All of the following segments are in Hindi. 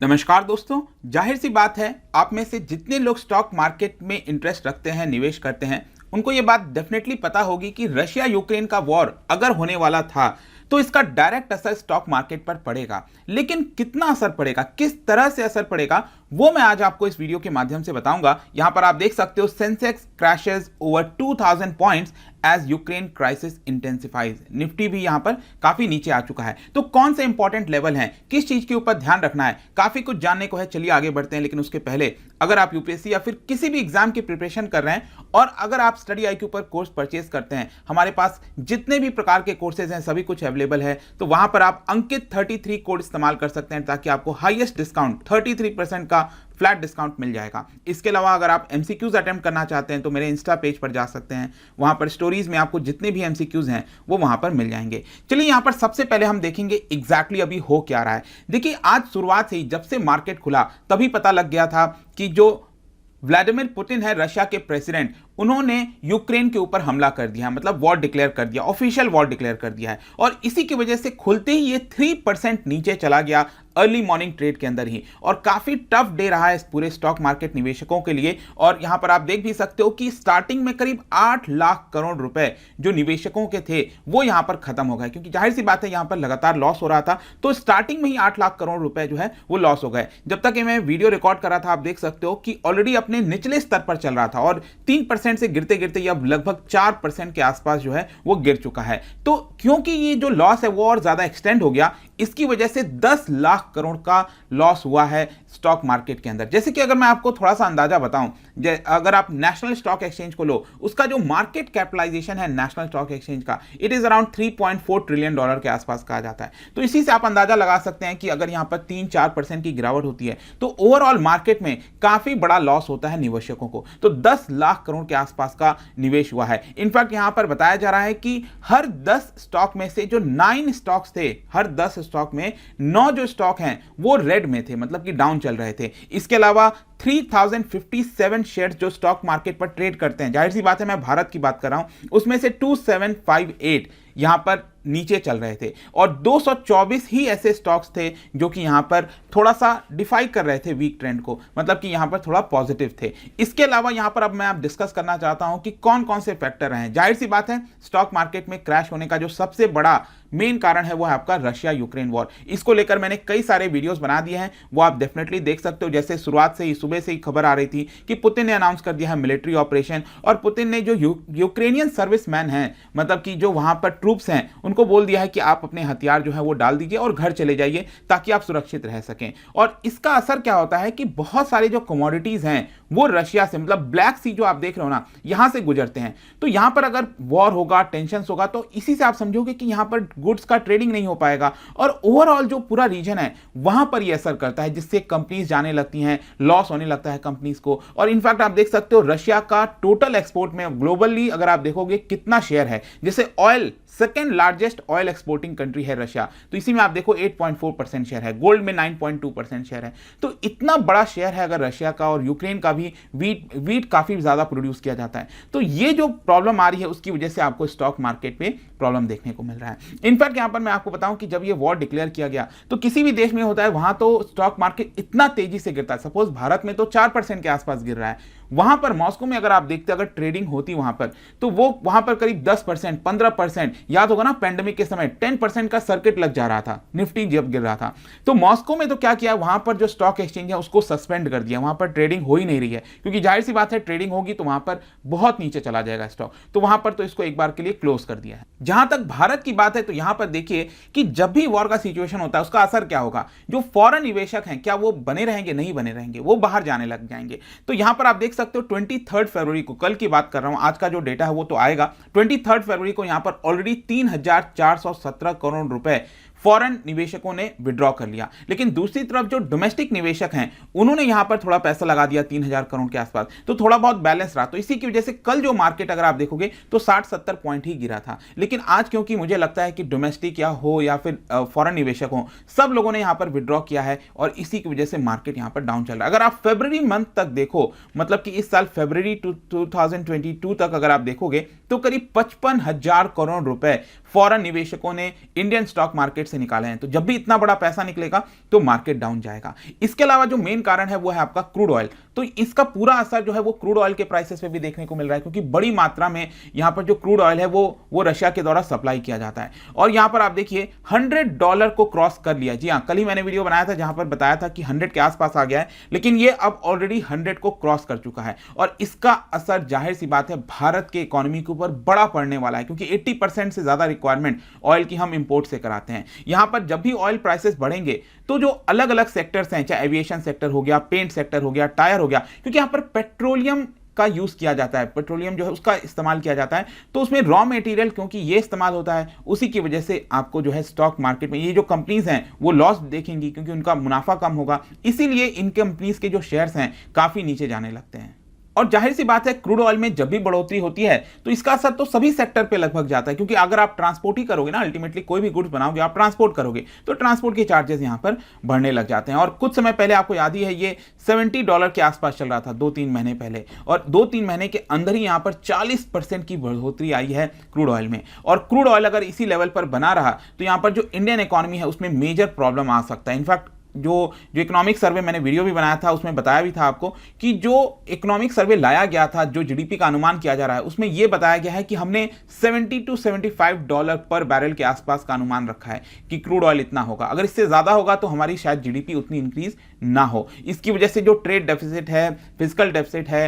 नमस्कार दोस्तों। जाहिर सी बात है, आप में से जितने लोग स्टॉक मार्केट में इंटरेस्ट रखते हैं, निवेश करते हैं, उनको ये बात डेफिनेटली पता होगी कि रशिया यूक्रेन का वॉर अगर होने वाला था तो इसका डायरेक्ट असर स्टॉक मार्केट पर पड़ेगा। लेकिन कितना असर पड़ेगा, किस तरह से असर पड़ेगा, वो मैं आज आपको इस वीडियो के माध्यम से बताऊंगा। यहां पर आप देख सकते हो, Sensex crashes over 2000 points as Ukraine crisis intensifies. Nifty भी यहां पर काफी नीचे आ चुका है। तो कौन से इंपॉर्टेंट लेवल हैं, किस चीज के ऊपर ध्यान रखना है, काफी कुछ जानने को है। चलिए आगे बढ़ते हैं। लेकिन उसके पहले, अगर आप यूपीएससी या फिर किसी भी एग्जाम की प्रिपरेशन कर रहे हैं और अगर आप स्टडी आईक्यू पर कोर्स परचेज करते हैं, हमारे पास जितने भी प्रकार के कोर्सेज हैं सभी कुछ अवेलेबल है। तो वहां पर आप अंकित 33 कोड इस्तेमाल कर सकते हैं ताकि आपको हाईएस्ट डिस्काउंट 33% का फ्लैट डिस्काउंट मिल जाएगा। इसके अलावा अगर आप एमसीक्यूज अटेम्प्ट करना चाहते हैं तो मेरे इंस्टा पेज पर जा सकते हैं। वहां पर स्टोरीज में आपको जितने भी एमसीक्यूज हैं वो वहां पर मिल जाएंगे। चलिए यहां पर सबसे पहले हम देखेंगे एग्जैक्टली अभी हो क्या रहा है। देखिए, आज शुरुआत से ही जब से मार्केट खुला तभी पता लग गया था कि जो व्लादिमीर पुतिन है, रशिया के प्रेसिडेंट, उन्होंने यूक्रेन के ऊपर हमला कर दिया, मतलब वॉर डिक्लेयर कर दिया, ऑफिशियल वॉर डिक्लेयर कर दिया है। और इसी की वजह से खुलते ही ये 3% नीचे चला गया अर्ली मॉर्निंग ट्रेड के अंदर ही। और काफी टफ डे रहा है इस पूरे स्टॉक मार्केट निवेशकों के लिए। और यहां पर आप देख भी सकते हो कि स्टार्टिंग में करीब 8 लाख करोड़ रुपए जो निवेशकों के थे वो यहां पर खत्म हो गए, क्योंकि जाहिर सी बात है यहां पर लगातार लॉस हो रहा था। तो स्टार्टिंग में ही 8 लाख करोड़ रुपए जो है वो लॉस हो गए। जब तक मैं वीडियो रिकॉर्ड कर रहा था, आप देख सकते हो कि ऑलरेडी अपने निचले स्तर पर चल रहा था और 3% से गिरते गिरते अब लगभग 4% के आसपास जो है वो गिर चुका है। तो क्योंकि ये जो लॉस है वो और ज्यादा एक्सटेंड हो गया, इसकी वजह से 10 लाख करोड़ का लॉस हुआ है स्टॉक मार्केट के अंदर। जैसे कि अगर मैं आपको थोड़ा सा अंदाजा बताऊं, अगर आप नेशनल स्टॉक एक्सचेंज को लो, उसका जो मार्केट कैपिटलाइजेशन है नेशनल स्टॉक एक्सचेंज का, इट इज अराउंड $3.4 ट्रिलियन के आसपास कहा जाता है। तो इसी से आप अंदाजा लगा सकते हैं कि अगर यहां पर 3-4% की गिरावट होती है तो ओवरऑल मार्केट में काफी बड़ा लॉस होता है निवेशकों को। तो 10 लाख करोड़ के आसपास का निवेश हुआ है। इनफैक्ट यहां पर बताया जा रहा है कि हर 10 स्टॉक में से जो 9 स्टॉक्स थे, हर 10 स्टॉक में 9 जो स्टॉक हैं वो रेड में थे, मतलब कि डाउन चल रहे थे। इसके अलावा 3057 शेयर्स जो स्टॉक मार्केट पर ट्रेड करते हैं, जाहिर सी बात है मैं भारत की बात कर रहा हूं, उसमें से 2758 यहां पर नीचे चल रहे थे और 224 ही ऐसे स्टॉक्स थे जो कि यहां पर थोड़ा सा डिफाई कर रहे थे वीक ट्रेंड को, मतलब कि यहां पर थोड़ा पॉजिटिव थे। इसके अलावा यहां पर अब मैं आप डिस्कस करना चाहता हूं कि कौन कौन से फैक्टर हैं। जाहिर सी बात है, स्टॉक मार्केट में क्रैश होने का जो सबसे बड़ा मेन कारण है वो है आपका रशिया यूक्रेन वॉर। इसको लेकर मैंने कई सारे वीडियोस बना दिए हैं, वो आप डेफिनेटली देख सकते हो। जैसे शुरुआत से ही, सुबह से ही खबर आ रही थी कि पुतिन ने अनाउंस कर दिया है मिलिट्री ऑपरेशन, और पुतिन ने जो यूक्रेनियन सर्विसमैन हैं, मतलब कि जो वहां पर ट्रूप्स हैं, उनको बोल दिया है कि आप अपने हथियार जो है वो डाल दीजिए और घर चले जाइए ताकि आप सुरक्षित रह सकें। और इसका असर क्या होता है कि बहुत सारे जो कमोडिटीज हैं वो रशिया से, मतलब ब्लैक सी जो आप देख रहे हो ना, यहां से गुजरते हैं। तो यहां पर अगर वॉर होगा, टेंशन होगा, तो इसी से आप समझोगे कि यहां पर गुड्स का ट्रेडिंग नहीं हो पाएगा और ओवरऑल जो पूरा रीजन है वहां पर यह असर करता है, जिससे कंपनीज जाने लगती हैं, लॉस होने लगता है कंपनीज को। और इनफैक्ट आप देख सकते हो रशिया का टोटल एक्सपोर्ट में ग्लोबली अगर आप देखोगे कितना शेयर है, जैसे oil second largest oil exporting country है रशिया, तो इसी में आप देखो 8.4% शेयर है, गोल्ड में 9.2% शेयर है। तो इतना बड़ा शेयर है अगर रशिया का, और यूक्रेन का भी वीट काफी ज्यादा प्रोड्यूस किया जाता है। तो ये जो प्रॉब्लम आ रही है उसकी वजह से आपको स्टॉक मार्केट में प्रॉब्लम देखने को मिल रहा है। इनफैक्ट यहां पर मैं आपको बताऊं कि जब ये वॉर डिक्लेयर किया गया तो किसी भी देश में होता है वहां तो स्टॉक मार्केट इतना तेजी से गिरता है। सपोज भारत में तो 4% के आसपास गिर रहा है, वहां पर मॉस्को में अगर आप देखते अगर ट्रेडिंग होती वहां पर, तो वो वहां पर करीब 10%, 15%, याद होगा ना पेंडेमिक के समय 10% का सर्किट लग जा रहा था निफ्टी जब गिर रहा था। तो मॉस्को में तो क्या किया, वहां पर जो स्टॉक एक्सचेंज है उसको सस्पेंड कर दिया, वहां पर ट्रेडिंग हो ही नहीं रही है, क्योंकि जाहिर सी बात है ट्रेडिंग होगी तो वहां पर बहुत नीचे चला जाएगा स्टॉक। तो वहां पर तो इसको एक बार के लिए क्लोज कर दिया है। जहां तक भारत की बात है तो यहां पर देखिए कि जब भी वॉर का सिचुएशन होता है उसका असर क्या होगा। जो फॉरेन निवेशक हैं, क्या वो बने रहेंगे? नहीं बने रहेंगे, वो बाहर जाने लग जाएंगे। तो यहां पर आप देख सकते हो 23 फरवरी को, कल की बात कर रहा हूं, आज का जो डेटा है वो तो आएगा, 23 फरवरी को यहां पर ऑलरेडी 3,417 करोड़ रुपए फॉरेन निवेशकों ने विड्रॉ कर लिया। लेकिन दूसरी तरफ जो डोमेस्टिक निवेशक हैं उन्होंने यहां पर थोड़ा पैसा लगा दिया 3,000 करोड़ के आसपास, तो थोड़ा बहुत बैलेंस रहा। तो इसी की वजह से कल जो मार्केट अगर आप देखोगे तो 60-70 पॉइंट ही गिरा था। लेकिन आज क्योंकि मुझे लगता है कि डोमेस्टिक या हो या फिर फॉरेन निवेशक हो, सब लोगों ने यहां पर विड्रॉ किया है और इसी की वजह से मार्केट यहां पर डाउन चल रहा है। अगर आप फरवरी मंथ तक देखो, मतलब कि इस साल फरवरी 2022 तक अगर आप देखोगे तो करीब 55,000 करोड़ रुपए फॉरेन निवेशकों ने इंडियन स्टॉक मार्केट से निकाले हैं, तो जब भी इतना बड़ा पैसा निकलेगा तो मार्केट डाउन जाएगा। इसके अलावा जो मेन कारण है वो है आपका क्रूड ऑयल। तो इसका पूरा असर जो है वो क्रूड ऑयल के प्राइसेस पे भी देखने को मिल रहा है, क्योंकि बड़ी मात्रा में यहां पर जो क्रूड ऑयल है वो रशिया के द्वारा सप्लाई किया जाता है। और यहां पर आप देखिए $100 को क्रॉस कर लिया। जी हां, कल ही मैंने वीडियो बनाया था जहां पर बताया था कि 100 के आसपास आ गया है, लेकिन ये अब ऑलरेडी 100 को क्रॉस कर चुका है। और इसका असर जाहिर सी बात है भारत के इकोनॉमी के ऊपर बड़ा पड़ने वाला है, क्योंकि 80% से ज्यादा रिक्वायरमेंट ऑयल की हम इंपोर्ट से कराते हैं। यहां पर जब भी ऑयल प्राइसेस बढ़ेंगे तो जो अलग अलग सेक्टर्स हैं, चाहे एविएशन सेक्टर हो गया, पेंट सेक्टर हो गया, टायर हो गया, क्योंकि यहां पर पेट्रोलियम का यूज किया जाता है, पेट्रोलियम जो है उसका इस्तेमाल किया जाता है, तो उसमें रॉ मटेरियल क्योंकि ये इस्तेमाल होता है, उसी की वजह से आपको जो है स्टॉक मार्केट में ये जो कंपनीज हैं वो लॉस देखेंगी, क्योंकि उनका मुनाफा कम होगा, इसीलिए इन कंपनीज के जो शेयर्स हैं काफी नीचे जाने लगते हैं। और जाहिर सी बात है क्रूड ऑयल में जब भी बढ़ोतरी होती है तो इसका असर तो सभी सेक्टर पे लगभग जाता है, क्योंकि अगर आप ट्रांसपोर्ट ही करोगे ना, अल्टीमेटली कोई भी गुड्स बनाओगे, आप ट्रांसपोर्ट करोगे तो ट्रांसपोर्ट के चार्जेस यहां पर बढ़ने लग जाते हैं। और कुछ समय पहले आपको याद ही है ये $70 के आसपास चल रहा था 2-3 महीने पहले, और 2-3 महीने के अंदर ही यहां पर 40% की बढ़ोतरी आई है क्रूड ऑयल में। और क्रूड ऑयल अगर इसी लेवल पर बना रहा तो यहां पर जो इंडियन इकोनॉमी है उसमें मेजर प्रॉब्लम आ सकता है। इनफैक्ट जो इकोनॉमिक सर्वे मैंने वीडियो भी बनाया था उसमें बताया भी था आपको कि जो इकोनॉमिक सर्वे लाया गया था, जो जीडीपी का अनुमान किया जा रहा है, उसमें यह बताया गया है कि हमने $70 to $75 पर बैरल के आसपास का अनुमान रखा है कि क्रूड ऑयल इतना होगा। अगर इससे ज्यादा होगा तो हमारी शायद जीडीपी उतनी इंक्रीज ना हो। इसकी वजह से जो ट्रेड डेफिसिट है, फिजिकल डेफिसिट है,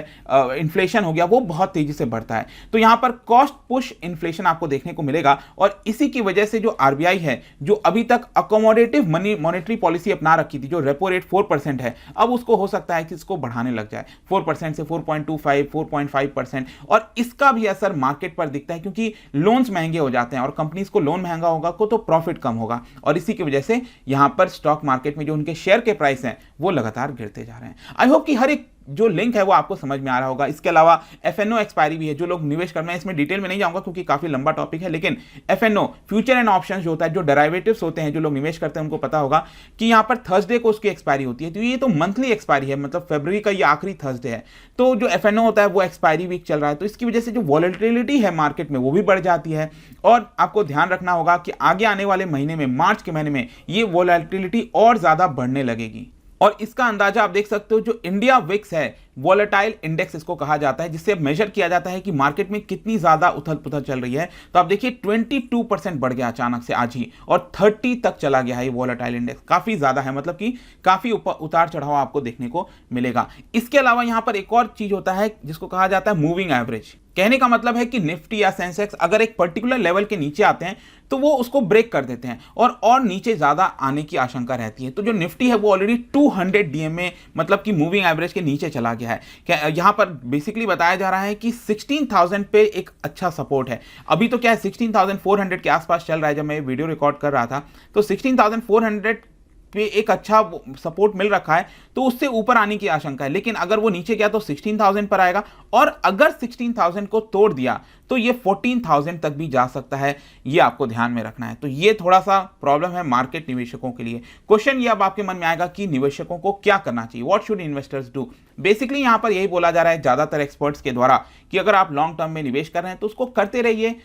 इन्फ्लेशन हो गया, वो बहुत तेजी से बढ़ता है। तो यहां पर कॉस्ट पुश इन्फ्लेशन आपको देखने को मिलेगा, और इसी की वजह से जो आरबीआई है, जो अभी तक अकोमोडेटिव मॉनेटरी पॉलिसी अपना रखी थी, जो रेपो रेट 4% है, अब उसको हो सकता है कि इसको बढ़ाने लग जाए 4% से 4.25, 4.5%। और इसका भी असर मार्केट पर दिखता है, क्योंकि लोन्स महंगे हो जाते हैं, और कंपनीज को लोन महंगा होगा तो प्रॉफिट कम होगा, और इसी की वजह से यहां पर स्टॉक मार्केट में जो उनके शेयर के प्राइस हैं वो लगातार गिरते जा रहे हैं। आई होप कि हर एक जो लिंक है वो आपको समझ में आ रहा होगा। इसके अलावा एफएनओ एक्सपायरी भी है, जो लोग निवेश करना है, इसमें डिटेल में नहीं जाऊंगा क्योंकि काफी लंबा टॉपिक है, लेकिन एफएनओ फ्यूचर एंड ऑप्शंस जो होता है, जो डेरिवेटिव्स होते हैं, जो लोग निवेश करते हैं उनको पता होगा कि यहां पर थर्सडे को उसकी एक्सपायरी होती है। तो ये तो मंथली एक्सपायरी है, मतलब फरवरी का ये आखिरी थर्सडे है, तो जो एफएनओ होता है वो एक्सपायरी वीक चल रहा है, तो इसकी वजह से जो वॉलेटिलिटी है मार्केट में वो भी बढ़ जाती है। और आपको ध्यान रखना होगा कि आगे आने वाले महीने में, मार्च के महीने में, ये वॉलेटिलिटी और ज्यादा बढ़ने लगेगी। और इसका अंदाजा आप देख सकते हो, जो इंडिया विक्स है, वॉलेटाइल इंडेक्स इसको कहा जाता है, जिससे मेजर किया जाता है कि मार्केट में कितनी ज्यादा उथल पुथल चल रही है। तो आप देखिए 22% बढ़ गया अचानक से आज ही, और 30 तक चला गया है ये वॉलेटाइल इंडेक्स, काफी ज्यादा है, मतलब कि काफी उतार चढ़ाव आपको देखने को मिलेगा। इसके अलावा यहां पर एक और चीज होता है जिसको कहा जाता है मूविंग एवरेज। कहने का मतलब है कि निफ्टी या सेंसेक्स अगर एक पर्टिकुलर लेवल के नीचे आते हैं तो वो उसको ब्रेक कर देते हैं, और नीचे ज्यादा आने की आशंका रहती है। तो जो निफ्टी है वो ऑलरेडी 200 डीएमए, मतलब कि मूविंग एवरेज के नीचे चला गया है। यहां पर बेसिकली बताया जा रहा है कि 16,000 पे एक अच्छा सपोर्ट है। अभी तो क्या है, 16,400 के आसपास चल रहा है। जब मैं वीडियो रिकॉर्ड कर रहा था तो 16,400 पे एक अच्छा सपोर्ट मिल रखा है, तो उससे ऊपर आने की आशंका है। लेकिन अगर वो नीचे गया तो 16,000 पर आएगा, और अगर 16,000 को तोड़ दिया तो ये 14,000 तक भी जा सकता है, ये आपको ध्यान में रखना है। तो ये थोड़ा सा प्रॉब्लम है मार्केट निवेशकों के लिए। क्वेश्चन ये अब आपके मन में आएगा कि निवेशकों को क्या करना चाहिए, what should investors do. Basically यहां पर यही बोला जा रहा है ज्यादातर एक्सपर्ट्स के द्वारा कि अगर आप लॉन्ग टर्म में निवेश कर रहे हैं तो उसको करते रहिए,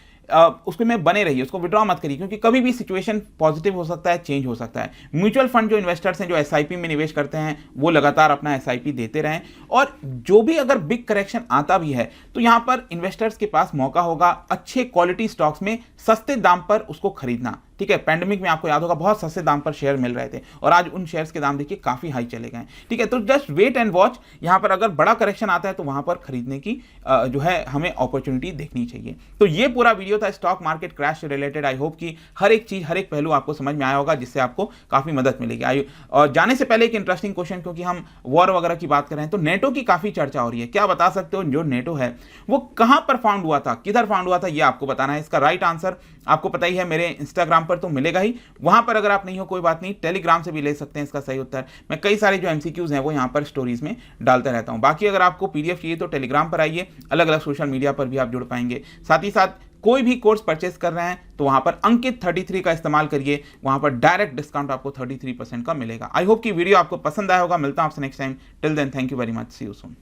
उसमें बने रहिए, उसको विड्रॉ मत करिए, क्योंकि कभी भी सिचुएशन पॉजिटिव हो सकता है, चेंज हो सकता है। म्यूचुअल फंड जो इन्वेस्टर्स हैं, जो एसआईपी में निवेश करते हैं, वो लगातार अपना एसआईपी देते रहें, और जो भी अगर बिग करेक्शन आता भी है तो यहां पर इन्वेस्टर्स के पास मौका होगा अच्छे क्वालिटी स्टॉक्स में सस्ते दाम पर उसको खरीदना। ठीक है, पैंडेमिक में आपको याद होगा बहुत सस्ते दाम पर शेयर मिल रहे थे, और आज उन शेयर्स के दाम देखिए काफी हाई चले गए। ठीक है, तो जस्ट वेट एंड वॉच। यहां पर अगर बड़ा करेक्शन आता है तो वहां पर खरीदने की जो है हमें अपॉर्चुनिटी देखनी चाहिए। तो ये पूरा वीडियो था स्टॉक मार्केट क्रैश से रिलेटेड। आई होप कि हर एक चीज, हर एक पहलू आपको समझ में आया होगा, जिससे आपको काफी मदद मिलेगी। और जाने से पहले एक इंटरेस्टिंग क्वेश्चन, क्योंकि हम वॉर वगैरह की बात कर रहे हैं, तो नेटो की काफी चर्चा हो रही है। क्या बता सकते हो जो नेटो है वो कहां पर फाउंड हुआ था, किधर फाउंड हुआ था, ये आपको बताना है। इसका राइट आंसर आपको पता ही है, मेरे इंस्टाग्राम पर तो मिलेगा ही, वहां पर अगर आप नहीं हो कोई बात नहीं, टेलीग्राम से भी ले सकते हैं इसका सही उत्तर। मैं कई सारे जो एमसीक्यूज हैं वो यहां पर स्टोरीज में डालता रहता हूं। बाकी अगर आपको पीडीएफ चाहिए तो टेलीग्राम पर आइए, अलग अलग सोशल मीडिया पर भी आप जुड़ पाएंगे। साथ ही साथ कोई भी कोर्स परचेस कर रहे हैं तो वहां पर अंकित 33 का इस्तेमाल करिए, वहां पर डायरेक्ट डिस्काउंट आपको 33% का मिलेगा। आई होप कि वीडियो आपको पसंद आया होगा। मिलता हूं आपसे next time. Till then, thank you very much, see you soon.